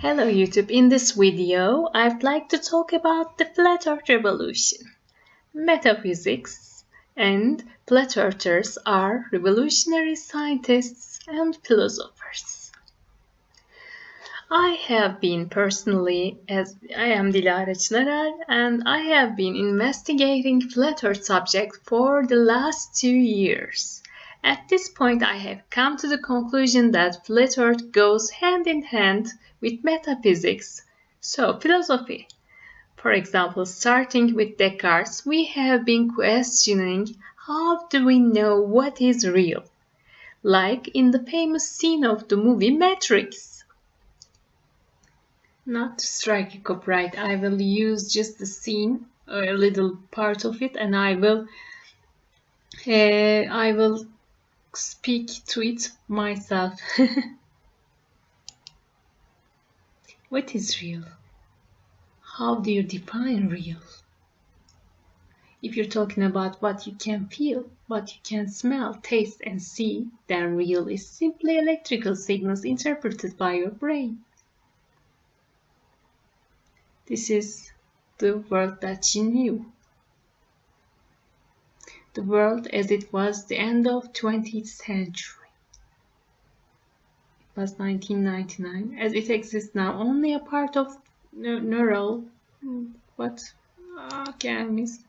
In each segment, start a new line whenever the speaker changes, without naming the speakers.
Hello YouTube, in this video I'd like to talk about the Flat Earth revolution. Metaphysics and Flat Earthers are revolutionary scientists and philosophers. I have been personally, as I am DİLARA and I have been investigating Flat Earth subject for the last 2 years. At this point I have come to the conclusion that Flat Earth goes hand in hand with metaphysics, so philosophy. For example, starting with Descartes, we have been questioning how do we know what is real, like in the famous scene of the movie Matrix. Not to strike a copyright, I will use just the scene, a little part of it, and I will speak to it myself. What is real? How do you define real? If you're talking about what you can feel, what you can smell, taste and see, then real is simply electrical signals interpreted by your brain. This is the world that you knew. The world as it was the end of 20th century. It was 1999. As it exists now, only a part of neural... What? Okay, I missed.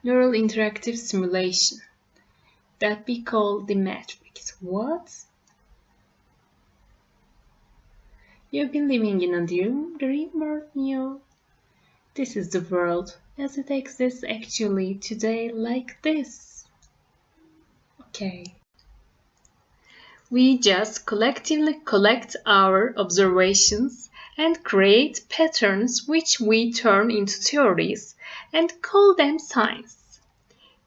Neural interactive simulation that we call the Matrix. What? You've been living in a dream world, Neo. This is the world as it exists actually today like this. Okay. We just collectively collect our observations and create patterns which we turn into theories and call them science.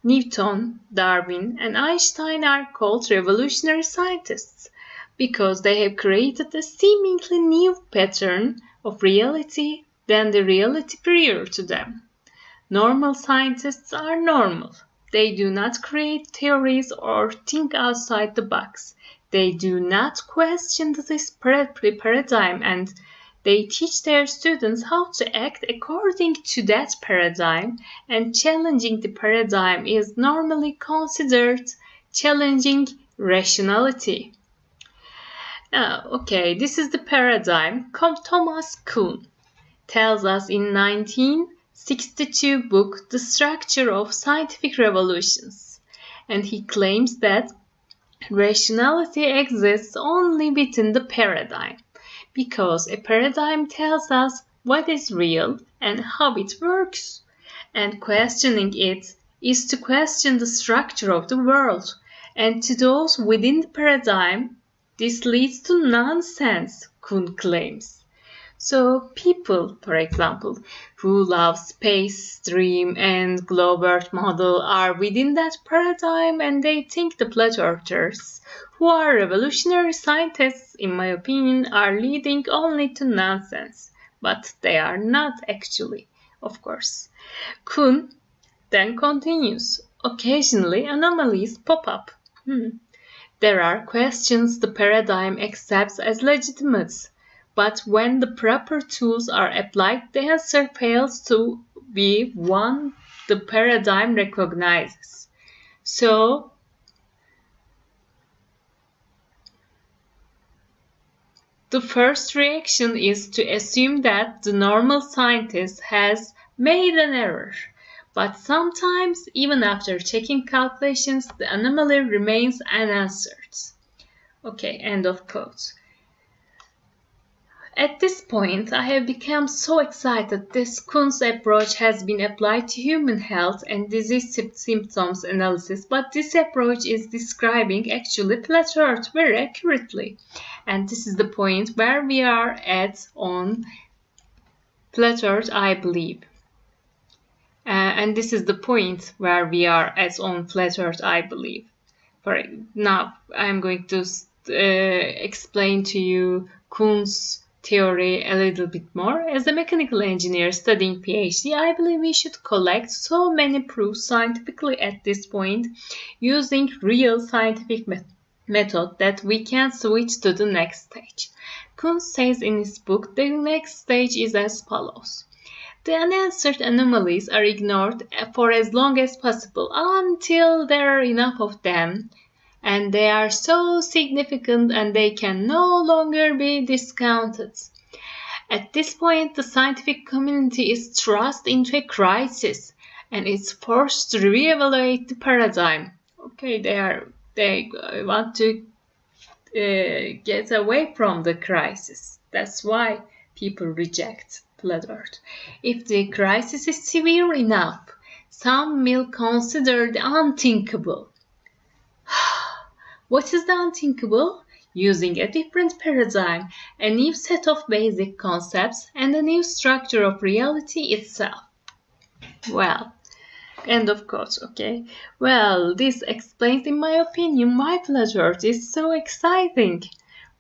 Newton, Darwin, and Einstein are called revolutionary scientists because they have created a seemingly new pattern of reality than the reality prior to them. Normal scientists are normal. They do not create theories or think outside the box. They do not question this paradigm, and they teach their students how to act according to that paradigm, and challenging the paradigm is normally considered challenging rationality. Okay, this is the paradigm. Thomas Kuhn tells us in 1962 book The Structure of Scientific Revolutions, and he claims that rationality exists only within the paradigm, because a paradigm tells us what is real and how it works, and questioning it is to question the structure of the world, and to those within the paradigm, this leads to nonsense, Kuhn claims. So people, for example, who love space, dream, and globe earth model are within that paradigm, and they think the flat earthers, who are revolutionary scientists, in my opinion, are leading only to nonsense. But they are not actually, of course. Kuhn then continues, occasionally anomalies pop up. There are questions the paradigm accepts as legitimate. But when the proper tools are applied, the answer fails to be one the paradigm recognizes. So, the first reaction is to assume that the normal scientist has made an error. But sometimes, even after checking calculations, the anomaly remains unanswered. Okay, end of quote. At this point, I have become so excited this Kuhn's approach has been applied to human health and disease symptoms analysis, but this approach is describing actually flat earth very accurately. And this is the point where we are at on flat earth, I believe. And this is the point where we are at on flat earth, I believe. For now, I'm going to explain to you Kuhn's theory a little bit more. As a mechanical engineer studying PhD, I believe we should collect so many proofs scientifically at this point using real scientific method that we can switch to the next stage. Kuhn says in his book the next stage is as follows. The unanswered anomalies are ignored for as long as possible until there are enough of them and they are so significant and they can no longer be discounted. At this point, the scientific community is thrust into a crisis and is forced to reevaluate the paradigm. Okay, they want to get away from the crisis. That's why people reject flat Earth. If the crisis is severe enough, some will consider the unthinkable. What is the unthinkable? Using a different paradigm, a new set of basic concepts, and a new structure of reality itself. Well, end of quote, okay? Well, this explains, in my opinion, why flat Earth is so exciting.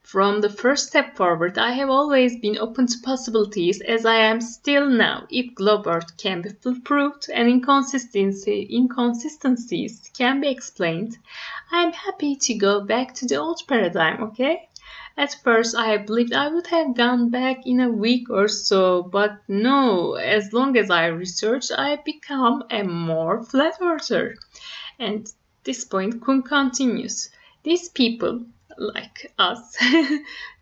From the first step forward, I have always been open to possibilities, as I am still now. If globe Earth can be proved and inconsistencies can be explained, I am happy to go back to the old paradigm, okay? At first, I believed I would have gone back in a week or so, but no, as long as I research, I become a more flat earther. And this point, Kuhn continues. These people, like us,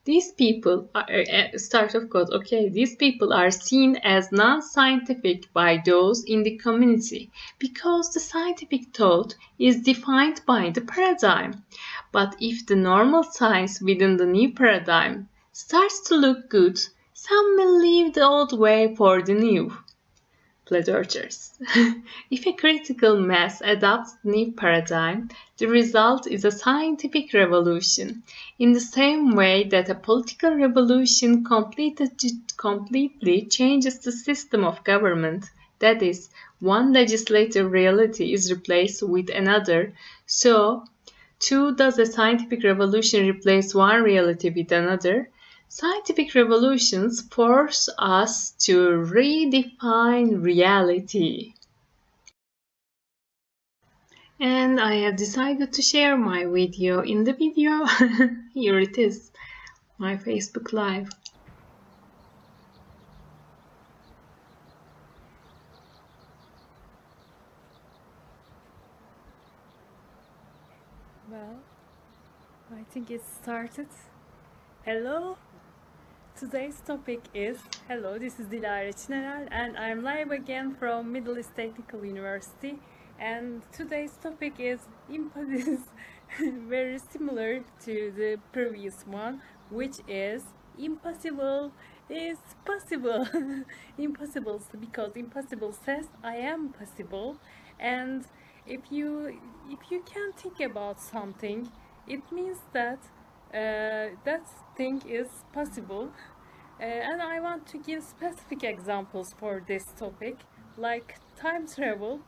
these people are, start of quote, okay, these people are seen as non-scientific by those in the community because the scientific thought is defined by the paradigm. But if the normal science within the new paradigm starts to look good, some will leave the old way for the new. Flat earthers. If a critical mass adopts the new paradigm, the result is a scientific revolution, in the same way that a political revolution completely changes the system of government. That is, one legislative reality is replaced with another. So, too does a scientific revolution replace one reality with another. Scientific revolutions force us to redefine reality. And I have decided to share my video in the video. Here it is, my Facebook Live.
Well, I think it started. Hello. Today's topic is, hello, this is DİLARA and I'm live again from Middle East Technical University, and today's topic is very similar to the previous one, which is impossible is possible. Impossible, because impossible says I am possible, and if you can think about something, it means that that thing is possible. And I want to give specific examples for this topic, like time travel.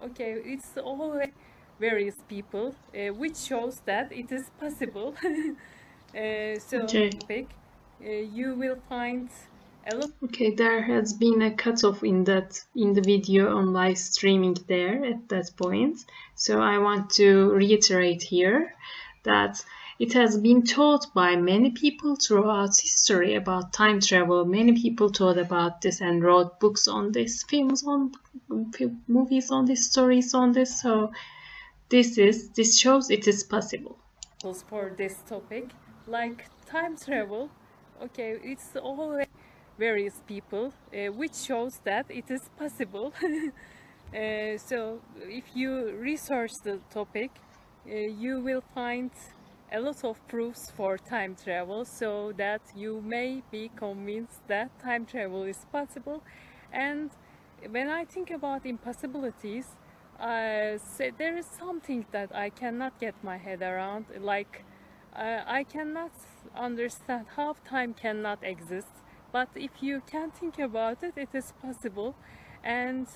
Okay, it's always various people, which shows that it is possible. Topic, you will find a lot.
Okay, there has been a cutoff in the video on live streaming there at that point. So I want to reiterate here that it has been taught by many people throughout history about time travel. Many people thought about this and wrote books on this, films on, movies on this, stories on this. So this shows it is possible.
For this topic, like time travel, okay, it's always various people, which shows that it is possible. So if you research the topic, you will find a lot of proofs for time travel, so that you may be convinced that time travel is possible. And when I think about impossibilities, there is something that I cannot get my head around, like I cannot understand how time cannot exist, but if you can think about it, it is possible. And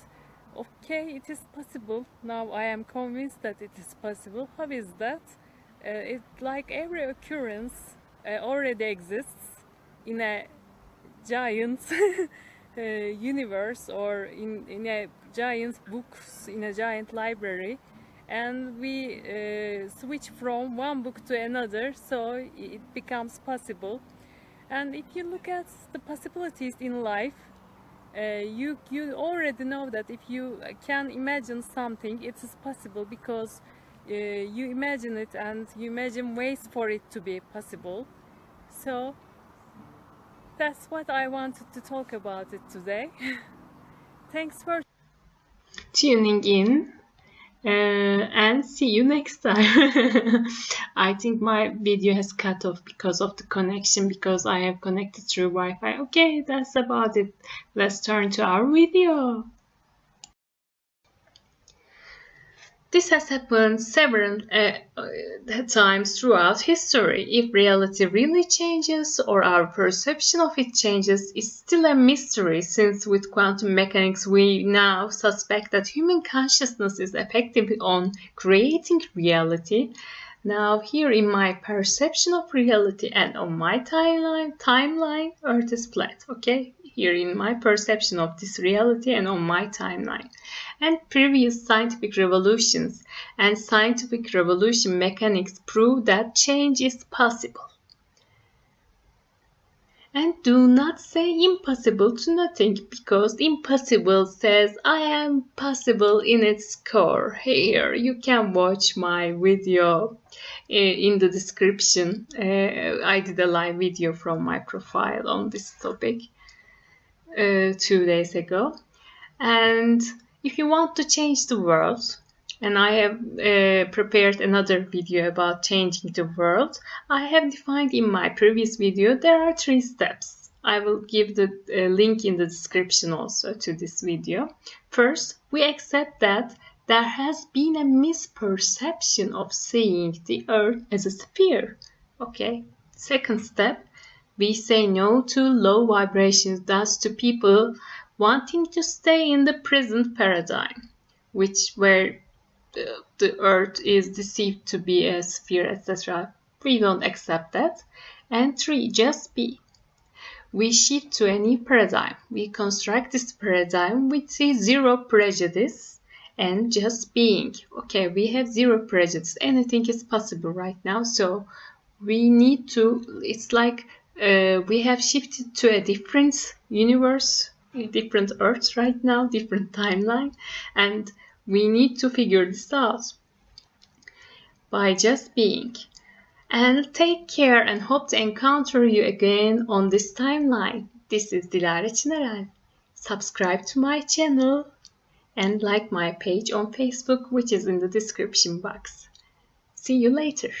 okay, it is possible. Now I am convinced that it is possible. How is that? It's like every occurrence already exists in a giant universe, or in a giant books, in a giant library, and we switch from one book to another, so it becomes possible. And if you look at the possibilities in life, you already know that if you can imagine something, it is possible, because you imagine it and you imagine ways for it to be possible. So that's what I wanted to talk about it today. Thanks for
tuning in. And see you next time. I think my video has cut off because of the connection, because I have connected through Wi-Fi. Okay, that's about it. Let's turn to our video. This has happened several times throughout history. If reality really changes or our perception of it changes is still a mystery, since with quantum mechanics we now suspect that human consciousness is effective on creating reality. Now here in my perception of reality and on my timeline, Earth is flat, okay? Here in my perception of this reality and on my timeline. And previous scientific revolutions and scientific revolution mechanics prove that change is possible. And do not say impossible to nothing, because impossible says I am possible in its core. Here you can watch my video in the description. I did a live video from my profile on this topic 2 days ago. And if you want to change the world, and I have prepared another video about changing the world, I have defined in my previous video there are 3 steps. I will give the link in the description also to this video. First, we accept that there has been a misperception of seeing the Earth as a sphere. Okay. Second step, we say no to low vibrations, thus to people wanting to stay in the present paradigm, where the Earth is deceived to be a sphere, etc. We don't accept that. And 3, just be. We shift to a new paradigm. We construct this paradigm with zero prejudice and just being. Okay, we have zero prejudice. Anything is possible right now. So we need to, it's like we have shifted to a different universe, a different Earth right now, different timeline. And we need to figure this out by just being. And take care, and hope to encounter you again on this timeline. This is DİLARA. Subscribe to my channel and like my page on Facebook, which is in the description box. See you later.